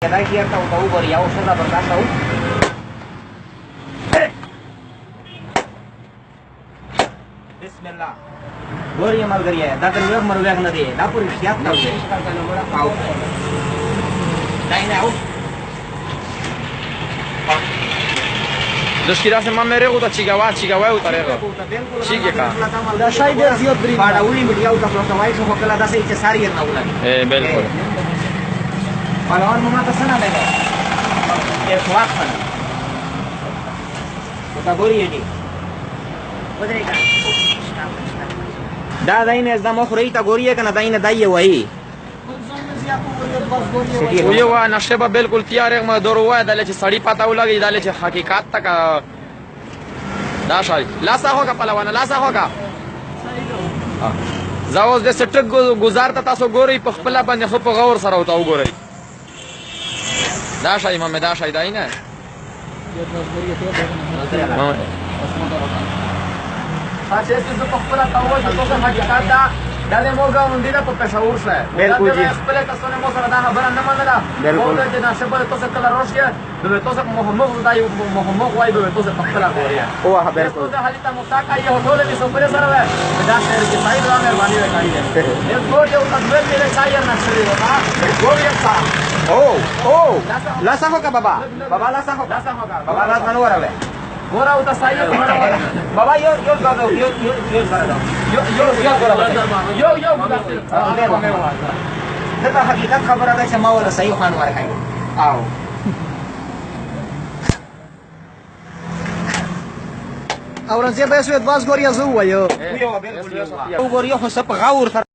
دا کیر ته وګورئ یو څه زبردست و بسم الله ګورئ ملګري دا تر یو مرویاک نه دی دا پوری احتیاط کوئ او دا یې نه او Dos kiras man mere guta chigawa utarego. Chige ka. دا شای ډېر زیات درې پاړاولي میډیا او تاسو وایي خو کله داسې چې ساری نه ولګي بالکل. پهلوان مما ته څه نه لګي یې خلاص کړه دا ګورئ دې ودرېږه دا داینه زما خوري ته ګورئ کنه داینه دای وایي یو نقشه به بالکل تیار ہے میں دورو ہے دلے چ سڑی پتا ولگی دلے چ حقیقت تک دا شای لاسا ہوگا پهلوان لاسا ہوگا زاوز د سټک گزارتا تاسو ګورئ په خپل باندې خو په غور سره وتا وګورئ دا شای ما دا شای دای نه اچھا اس سے پخپلا تاوج تو کا حقیقت دا دله موګه وندې په پېښور سره بالکل جی خپل تاسو نه مو سره دا خبره نه منله بالکل چې دا شپه تاسو کله روشیا د تاسو محمد دا یو محمد وای به تاسو پخپلا غوړیا او بالکل دا حالت مساکا یو ټول دي سپره سره دا شهر کې سایه دا مهرباني وکړي یو ګور یو تدبیر دې شایر نقشه دی وتا ګور یو څا او لاسا ہوگا بابا لاسا ہوگا بابا لاس منو راوي ګورا او تاسو یې بابا یو غاډو یو دا حقیقت خبره ده چې ما ولا صحیح خوان ورکړي او اورنګزیب به سوید باز ګوریا زو وایو بالکل ګوریا خو سپ غاور